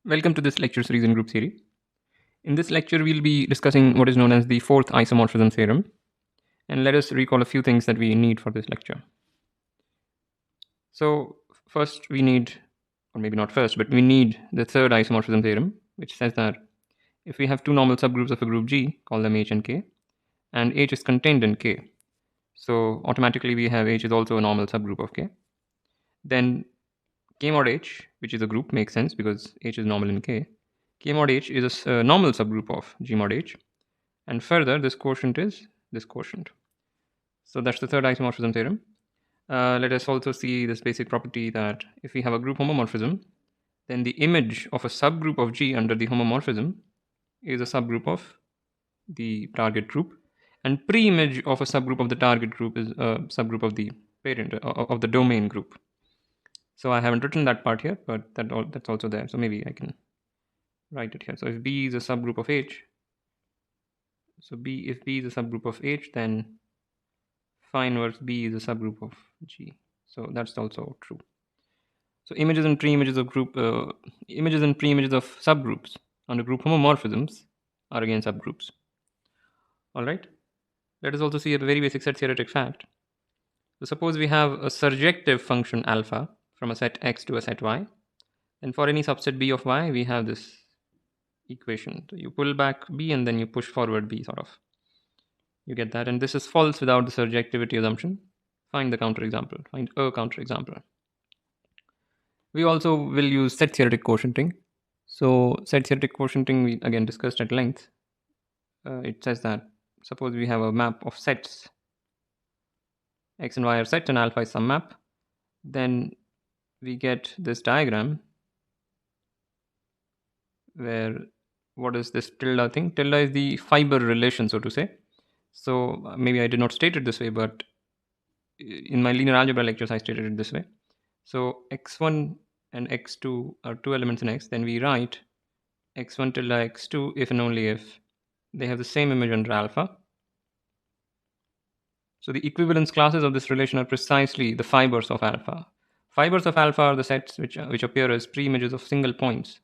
Welcome to this lecture series in group theory. In this lecture, we'll be discussing what is known as the fourth isomorphism theorem. And let us recall a few things that we need for this lecture. So, first, we need, or maybe not first, but we need the third isomorphism theorem, which says that if we have two normal subgroups of a group G, call them H and K, and H is contained in K, so automatically we have H is also a normal subgroup of K, then K mod H, which is a group, makes sense because H is normal in K. K mod H is a normal subgroup of G mod H. And further, this quotient is this quotient. So that's the third isomorphism theorem. Let us also see this basic property that if we have a group homomorphism, then the image of a subgroup of G under the homomorphism is a subgroup of the target group. And pre-image of a subgroup of the target group is a subgroup of the parent of the domain group. So I haven't written that part here, but that's also there. So maybe I can write it here. So if B is a subgroup of H, so if B is a subgroup of H, then phi inverse B is a subgroup of G. So that's also true. So images and pre-images of images and pre-images of subgroups under group homomorphisms are again subgroups. All right. Let us also see a very basic set theoretic fact. So suppose we have a surjective function alpha from a set X to a set Y. Then for any subset B of Y, we have this equation. So you pull back B and then you push forward B, sort of. You get that. And this is false without the surjectivity assumption. Find the counterexample. Find a counterexample. We also will use set theoretic quotienting. So set theoretic quotienting we again discussed at length. It says that suppose we have a map of sets. X and Y are sets and alpha is some map. Then we get this diagram where what is this tilde thing? Tilde is the fiber relation, so to say. So maybe I did not state it this way, but in my linear algebra lectures, I stated it this way. So x1 and x2 are two elements in X. Then we write x1 tilde x2 if and only if they have the same image under alpha. So the equivalence classes of this relation are precisely the fibers of alpha. Fibers of alpha are the sets which appear as pre-images of single points.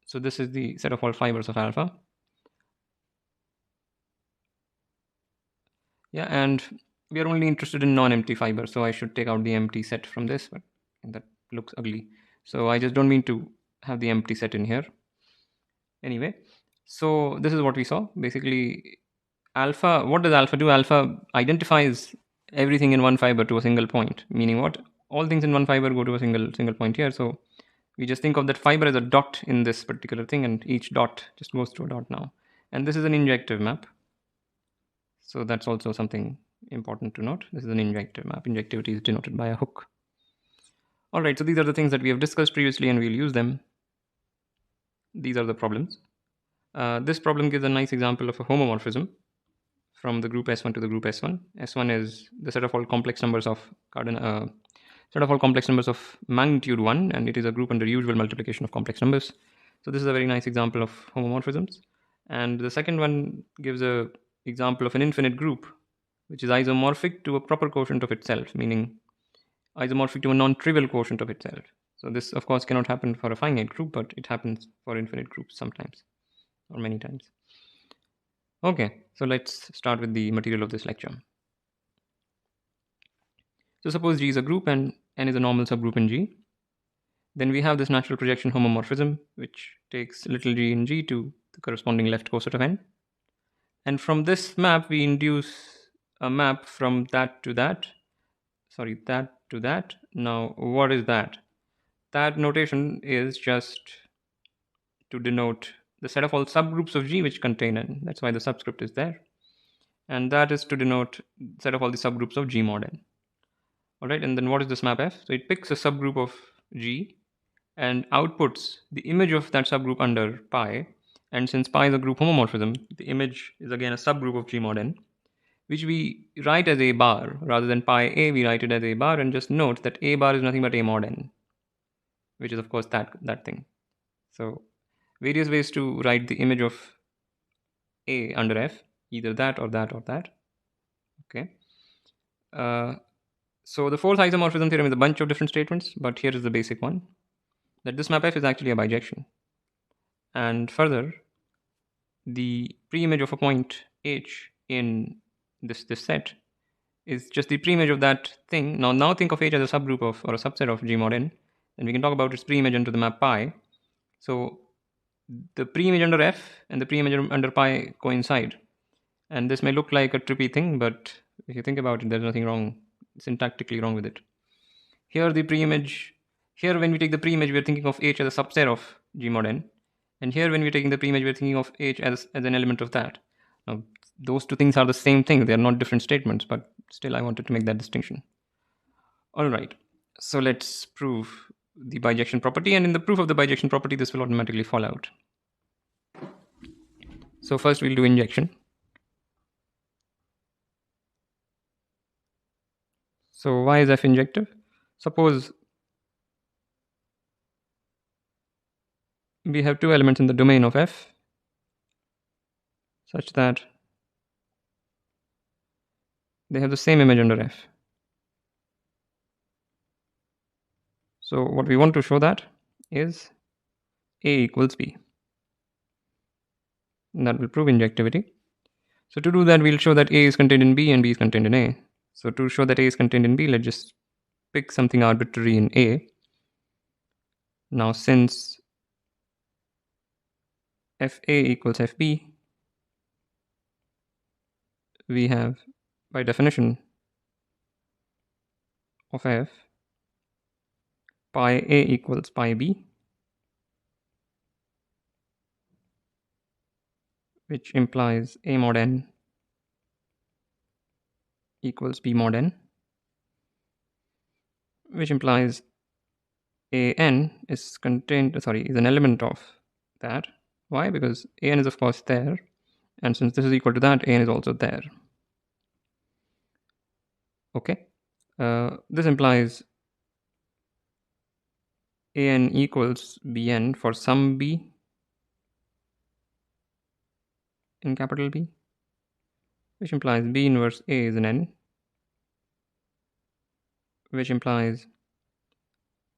So this is the set of all fibers of alpha. Yeah, and we are only interested in non-empty fibers, so I should take out the empty set from this, but that looks ugly. So I just don't mean to have the empty set in here. Anyway, so this is what we saw. Basically, alpha, what does alpha do? Alpha identifies everything in one fiber to a single point, meaning what? All things in one fiber go to a single point here. So we just think of that fiber as a dot in this particular thing, and each dot just goes to a dot now. And this is an injective map. So that's also something important to note. This is an injective map. Injectivity is denoted by a hook. All right, so these are the things that we have discussed previously and we'll use them. These are the problems. This problem gives a nice example of a homomorphism from the group S1 to the group S1. S1 is the set of all complex numbers of magnitude 1, and it is a group under usual multiplication of complex numbers. So this is a very nice example of homomorphisms. And the second one gives a example of an infinite group, which is isomorphic to a proper quotient of itself, meaning isomorphic to a non-trivial quotient of itself. So this, of course, cannot happen for a finite group, but it happens for infinite groups sometimes, or many times. Okay, so let's start with the material of this lecture. So suppose G is a group and N is a normal subgroup in G. Then we have this natural projection homomorphism, which takes little g in G to the corresponding left coset of N. And from this map, we induce a map from that to that. Sorry, that to that. Now, what is that? That notation is just to denote the set of all subgroups of G which contain N. That's why the subscript is there. And that is to denote the set of all the subgroups of G mod N. All right, and then what is this map F? So it picks a subgroup of G and outputs the image of that subgroup under pi. And since pi is a group homomorphism, the image is again a subgroup of G mod N, which we write as A bar. Rather than pi A, we write it as A bar, and just note that A bar is nothing but A mod N, which is of course that thing. So various ways to write the image of A under F, either that or that or that. Okay. So the fourth isomorphism theorem is a bunch of different statements, but here is the basic one, that this map F is actually a bijection. And further, the preimage of a point H in this set is just the preimage of that thing. Now think of H as a subgroup of or a subset of G mod n. Then we can talk about its preimage into the map pi. So the preimage under F and the preimage under pi coincide. And this may look like a trippy thing, but if you think about it, there's nothing wrong, syntactically wrong with it. Here the preimage, here when we take the preimage, we're thinking of H as a subset of G mod n. And here when we're taking the preimage, we're thinking of H as an element of that. Now, those two things are the same thing. They're not different statements, but still I wanted to make that distinction. All right, so let's prove the bijection property. And in the proof of the bijection property, this will automatically fall out. So first we'll do injection. So why is F injective? Suppose we have two elements in the domain of F such that they have the same image under F. So what we want to show that is A equals B. And that will prove injectivity. So to do that, we'll show that A is contained in B and B is contained in A. So to show that A is contained in B, let's just pick something arbitrary in A. Now since FA equals FB, we have, by definition of F, pi A equals pi B, which implies A mod n equals B mod n, which implies an is an element of that. Why? Because an is of course there, and since this is equal to that, an is also there. Okay, this implies an equals bn for some b in capital B, which implies B inverse A is an n, which implies,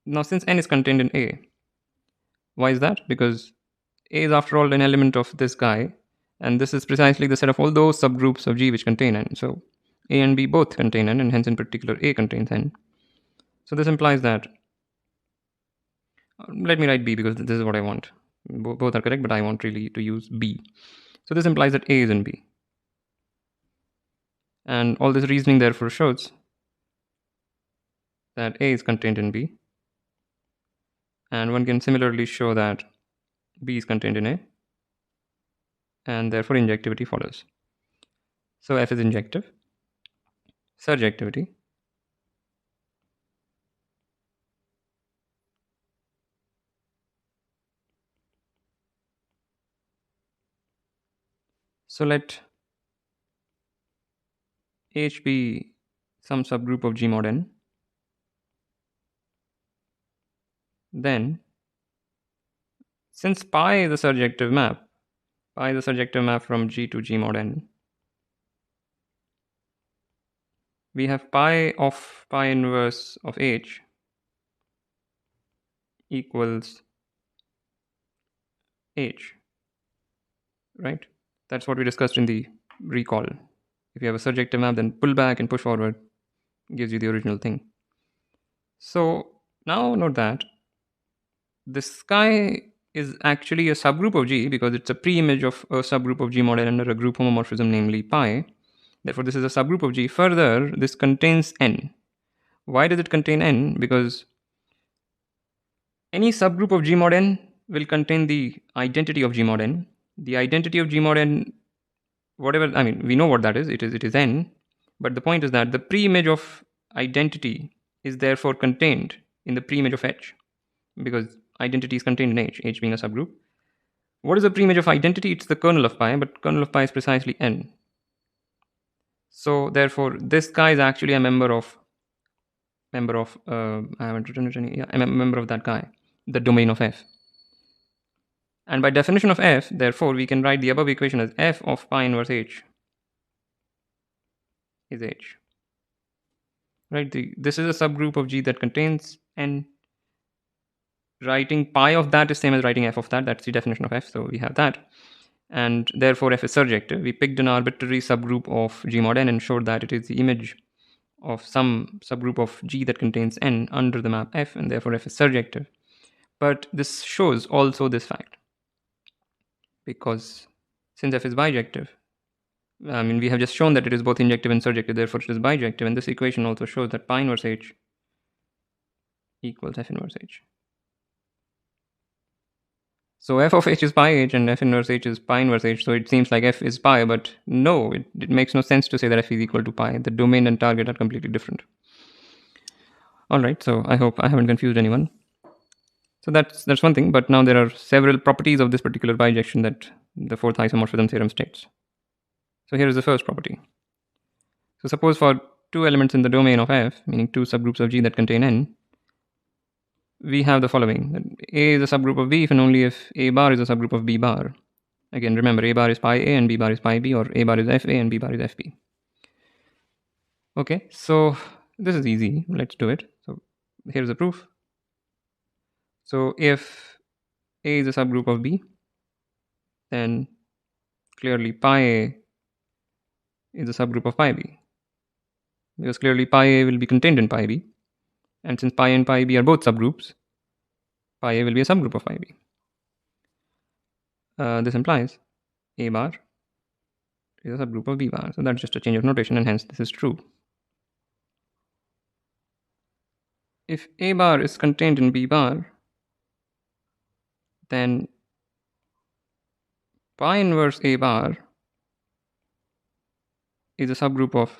now since n is contained in A, why is that? Because A is after all an element of this guy, and this is precisely the set of all those subgroups of G which contain n. So A and B both contain n, and hence in particular A contains n. So this implies that, let me write B because this is what I want. Both are correct, but I want really to use B. So this implies that A is in B. And all this reasoning therefore shows that A is contained in B. And one can similarly show that B is contained in A. And therefore injectivity follows. So F is injective. Surjectivity. So let H be some subgroup of G mod n. Then, since pi is a surjective map, from G to G mod n, we have pi of pi inverse of H equals H, right? That's what we discussed in the recall. If you have a surjective map, then pull back and push forward gives you the original thing. So now note that this guy is actually a subgroup of G because it's a preimage of a subgroup of G mod n under a group homomorphism, namely pi. Therefore, this is a subgroup of G. Further, this contains n. Why does it contain n? Because any subgroup of G mod n will contain the identity of G mod n. The identity of G mod n, whatever, I mean, we know what that is. It is n. But the point is that the preimage of identity is therefore contained in the preimage of H, because identity is contained in H being a subgroup. What is the preimage of identity? It's the kernel of pi, but kernel of pi is precisely n. So therefore, this guy is actually a member of I haven't written it any. Yeah, I'm a member of that guy, the domain of F. And by definition of F, therefore, we can write the above equation as F of pi inverse H is H. Right? This is a subgroup of G that contains n. writing pi of that is same as writing f of that. That's the definition of f, so we have that. And therefore f is surjective. We picked an arbitrary subgroup of G mod n and showed that it is the image of some subgroup of G that contains n under the map f, and therefore f is surjective. But this shows also this fact, because since f is bijective, I mean, we have just shown that it is both injective and surjective, therefore it is bijective, and this equation also shows that pi inverse h equals f inverse h. So f of h is pi h and f inverse h is pi inverse h, so it seems like f is pi, but no, it makes no sense to say that f is equal to pi. The domain and target are completely different. Alright, so I hope I haven't confused anyone. So that's one thing, but now there are several properties of this particular bijection that the fourth isomorphism theorem states. So here is the first property. So suppose for two elements in the domain of f, meaning two subgroups of G that contain n, we have the following. That A is a subgroup of B if and only if A bar is a subgroup of B bar. Again, remember, A bar is pi A and B bar is pi B, or A bar is FA and B bar is FB. Okay, so this is easy. Let's do it. So here's the proof. So if A is a subgroup of B, then clearly pi A is a subgroup of pi B, because clearly pi A will be contained in pi B, and since pi and pi B are both subgroups, pi A will be a subgroup of pi B. This implies A bar is a subgroup of B bar, so that's just a change of notation, and hence this is true. If A bar is contained in B bar, then pi inverse A bar is a subgroup of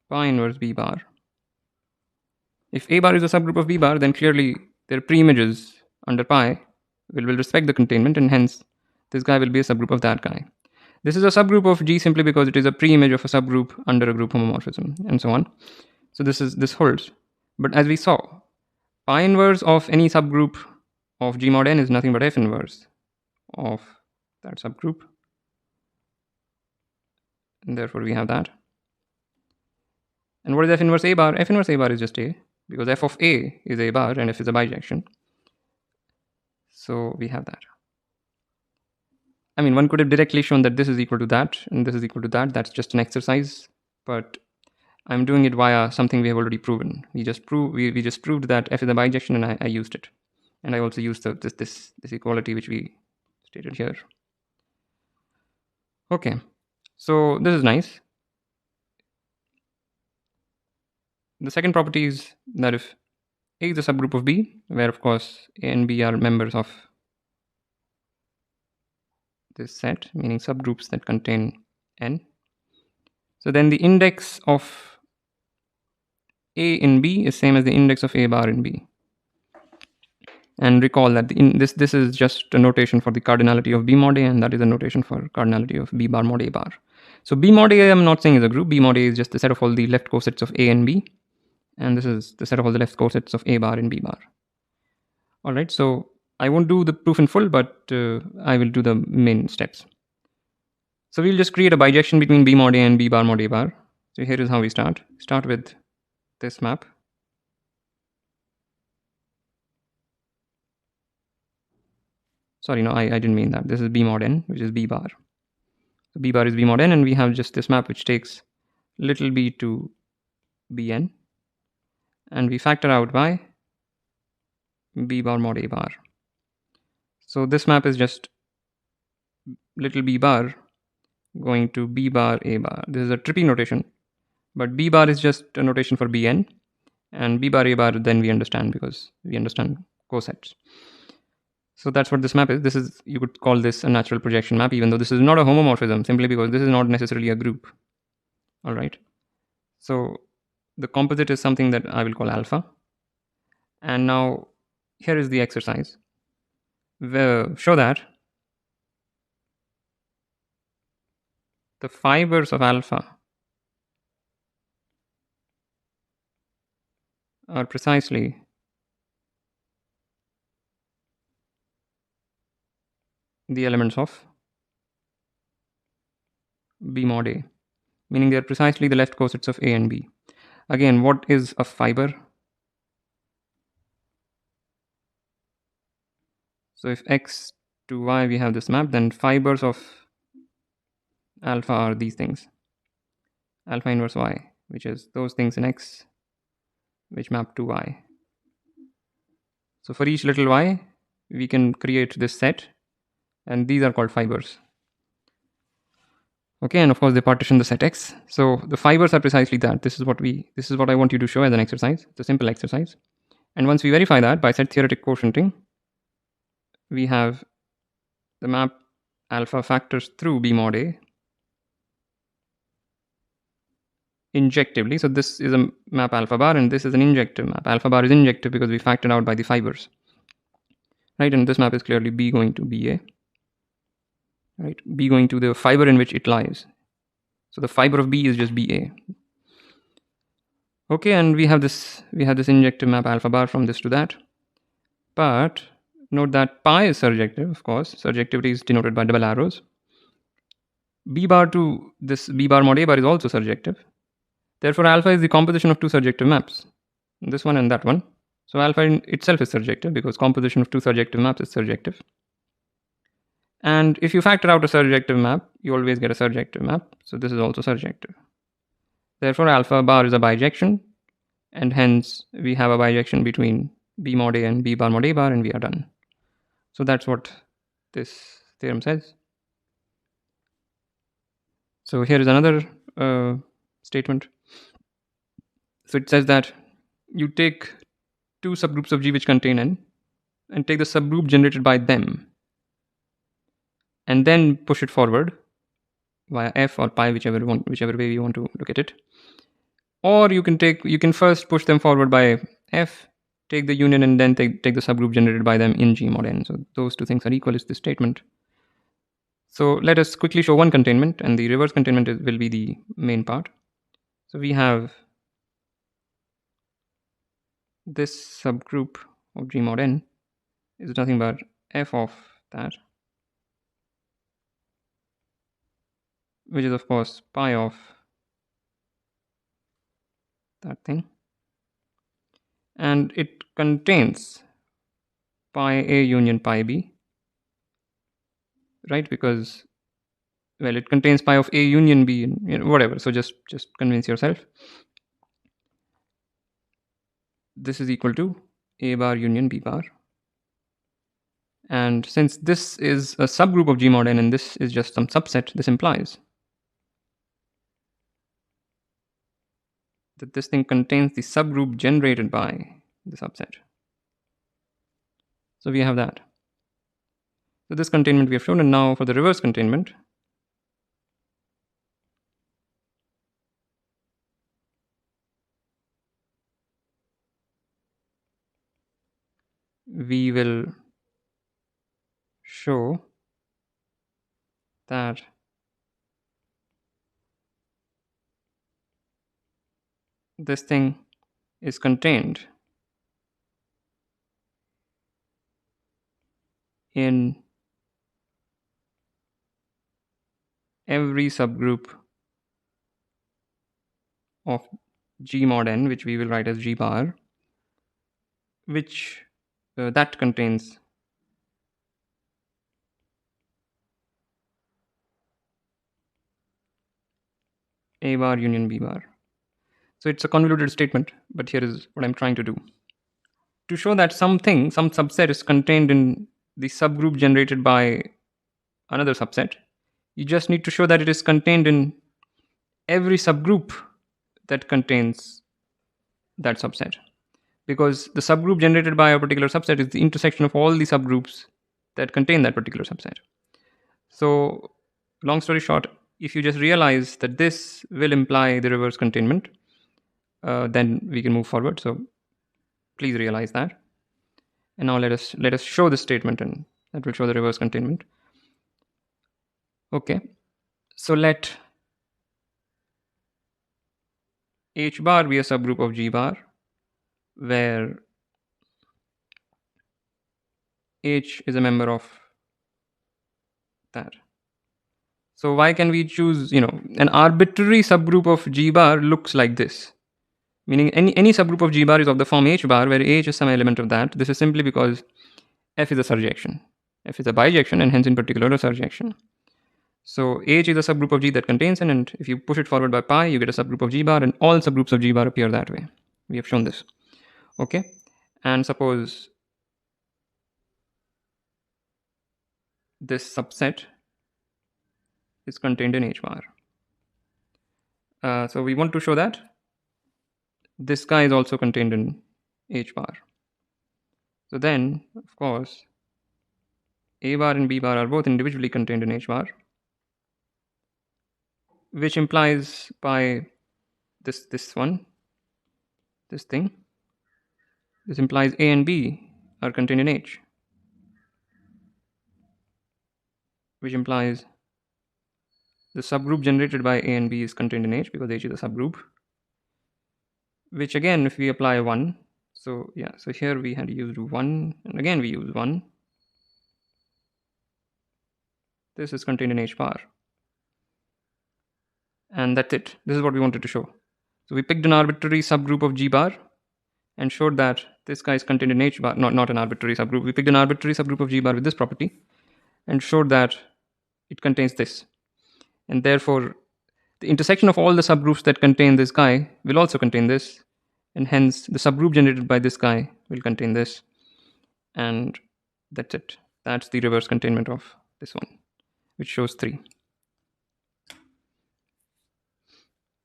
pi inverse B bar. If A bar is a subgroup of B bar, then clearly their preimages under pi will respect the containment, and hence this guy will be a subgroup of that guy. This is a subgroup of G simply because it is a preimage of a subgroup under a group homomorphism, and so on. So this holds. But as we saw, pi inverse of any subgroup of G mod n is nothing but f inverse of that subgroup, and therefore we have that. And what is f inverse A bar? F inverse A bar is just A, because f of A is A bar and f is a bijection. So we have that. I mean, one could have directly shown that this is equal to that and this is equal to that. That's just an exercise, but I'm doing it via something we have already proven. We just proved that f is a bijection, and I used it, and I also used this equality which we stated here. Okay, so this is nice. The second property is that if A is a subgroup of B, where of course A and B are members of this set, meaning subgroups that contain n, so then the index of A in B is same as the index of A bar in B. And recall that this is just a notation for the cardinality of B mod A, and that is a notation for cardinality of B bar mod A bar. So B mod A I'm not saying is a group. B mod A is just the set of all the left cosets of A and B, and this is the set of all the left cosets of A bar and B bar. All right, so I won't do the proof in full, but I will do the main steps. So we'll just create a bijection between B mod A and B bar mod A bar. So here is how we start. Start with this map. Sorry, no, I didn't mean that. This is B mod n, which is B bar. So B bar is B mod n, and we have just this map which takes little b to Bn, and we factor out by B bar mod A bar. So this map is just little b bar going to B bar A bar. This is a trippy notation, but B bar is just a notation for Bn, and B bar A bar then we understand because we understand cosets. So that's what this map is. This is, you could call this a natural projection map, even though this is not a homomorphism, simply because this is not necessarily a group. All right. So the composite is something that I will call alpha. And now here is the exercise. Show that the fibers of alpha are precisely the elements of B mod A, meaning they are precisely the left cosets of A and B. Again, what is a fiber? So if x to y we have this map, then fibers of alpha are these things. Alpha inverse y, which is those things in x which map to y. So for each little y, we can create this set, and these are called fibers. Okay, and of course they partition the set X. So the fibers are precisely that. This is what I want you to show as an exercise. It's a simple exercise. And once we verify that by set theoretic quotienting, we have the map alpha factors through B mod A injectively. So this is a map alpha bar, and this is an injective map. Alpha bar is injective because we factored out by the fibers. Right, and this map is clearly B going to BA. Right, B going to the fiber in which it lies. So the fiber of B is just BA. Okay, and we have this injective map alpha bar from this to that. But note that pi is surjective, of course. Surjectivity is denoted by double arrows. B bar to this B bar mod A bar is also surjective. Therefore, alpha is the composition of two surjective maps, this one and that one. So alpha in itself is surjective because composition of two surjective maps is surjective. And if you factor out a surjective map, you always get a surjective map. So this is also surjective. Therefore, alpha bar is a bijection, and hence we have a bijection between B mod A and B bar mod A bar, and we are done. So that's what this theorem says. So here is another statement. So it says that you take two subgroups of G which contain N and take the subgroup generated by them and then push it forward via F or pi, whichever way you want to look at it. Or you can first push them forward by F, take the union, and then take the subgroup generated by them in G mod N. So those two things are equal is this statement. So let us quickly show one containment, and the reverse containment will be the main part. So we have this subgroup of G mod N is nothing but F of that, which is of course pi of that thing, and it contains pi A union pi B, right? Because, well, it contains pi of A union B, and whatever. So just convince yourself. This is equal to A bar union B bar. And since this is a subgroup of G mod N and this is just some subset, this implies that this thing contains the subgroup generated by the subset. So we have that. So this containment we have shown, and now for the reverse containment, we will show that this thing is contained in every subgroup of G mod N, which we will write as G bar, which that contains A bar union B bar. So it's a convoluted statement, but here is what I'm trying to do. To show that some subset is contained in the subgroup generated by another subset, you just need to show that it is contained in every subgroup that contains that subset. Because the subgroup generated by a particular subset is the intersection of all the subgroups that contain that particular subset. So, long story short, if you just realize that this will imply the reverse containment, then we can move forward. So please realize that. And now let us show this statement, and that will show the reverse containment. Okay. So let H bar be a subgroup of G bar, where H is a member of that. So why can we choose, an arbitrary subgroup of G bar looks like this? Meaning any subgroup of G bar is of the form H bar, where H is some element of that. This is simply because F is a surjection. F is a bijection, and hence in particular a surjection. So H is a subgroup of G that contains N, and if you push it forward by pi, you get a subgroup of G bar, and all subgroups of G bar appear that way. We have shown this. Okay, and suppose this subset is contained in H bar. So we want to show that this guy is also contained in H bar. So then, of course, A bar and B bar are both individually contained in H bar, which implies by this thing, this implies A and B are contained in H, which implies the subgroup generated by A and B is contained in H, because H is a subgroup, which again, if we apply 1, so yeah, so here we had used 1, and again we use 1. This is contained in H bar. And that's it. This is what we wanted to show. So we picked an arbitrary subgroup of G bar and showed that this guy is contained in H bar, not an arbitrary subgroup. We picked an arbitrary subgroup of G bar with this property and showed that it contains this. And therefore, the intersection of all the subgroups that contain this guy will also contain this. And hence, the subgroup generated by this guy will contain this. And that's it. That's the reverse containment of this one, which shows 3.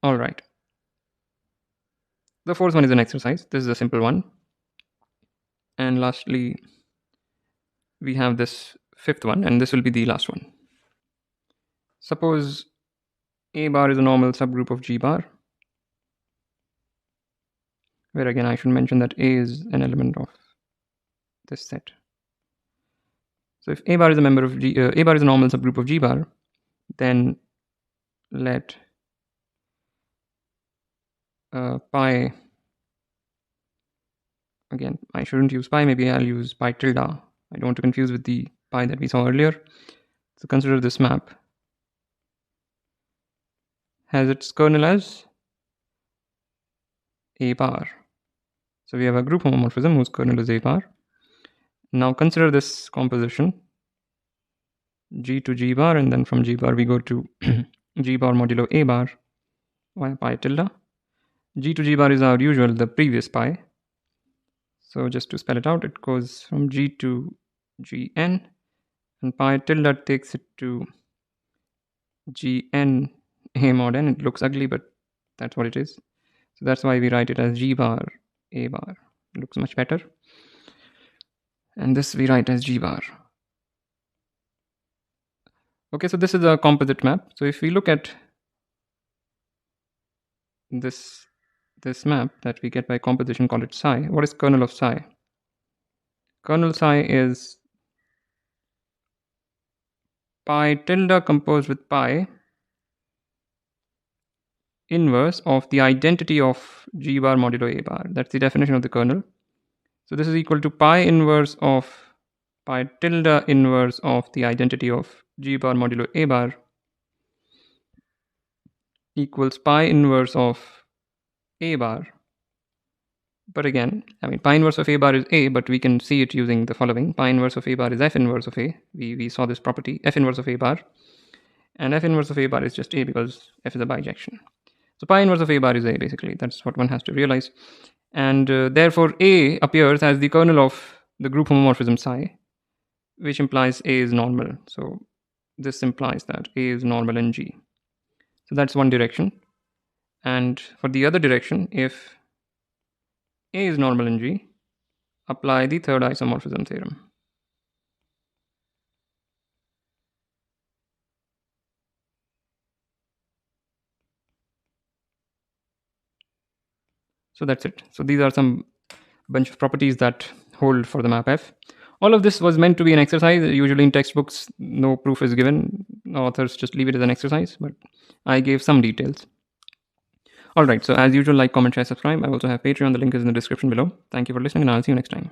All right. The fourth one is an exercise. This is a simple one. And lastly, we have this fifth one, and this will be the last one. Suppose A bar is a normal subgroup of G bar, where again I should mention that A is an element of this set. So if A bar is a member of A bar is a normal subgroup of G bar, then let pi, again I shouldn't use pi, maybe I'll use pi tilde. I don't want to confuse with the pi that we saw earlier. So consider this map has its kernel as A bar. So we have a group homomorphism whose kernel is A bar. Now consider this composition, G to G bar, and then from G bar we go to G bar modulo A bar via pi tilde. G to G bar is our usual, the previous pi. So just to spell it out, it goes from G to Gn, and pi tilde takes it to Gn A mod n. It looks ugly, but that's what it is. So that's why we write it as G bar A bar. It looks much better. And this we write as G bar. Okay, so this is a composite map. So if we look at this map that we get by composition, call it psi. What is kernel of psi? Kernel psi is pi tilde composed with pi inverse of the identity of G bar modulo A bar. That's the definition of the kernel. So this is equal to pi inverse of pi tilde inverse of the identity of G bar modulo A bar equals pi inverse of A bar. But again, I mean, pi inverse of A bar is A, but we can see it using the following. Pi inverse of A bar is F inverse of A. We saw this property, F inverse of A bar. And F inverse of A bar is just A because F is a bijection. So pi inverse of A bar is A, basically. That's what one has to realize. And therefore, A appears as the kernel of the group homomorphism psi, which implies A is normal. So this implies that A is normal in G. So that's one direction. And for the other direction, if A is normal in G, apply the third isomorphism theorem. So that's it. So these are some bunch of properties that hold for the map F. All of this was meant to be an exercise. Usually in textbooks, no proof is given. Authors just leave it as an exercise, but I gave some details. All right, so as usual, like, comment, share, subscribe. I also have Patreon. The link is in the description below. Thank you for listening, and I'll see you next time.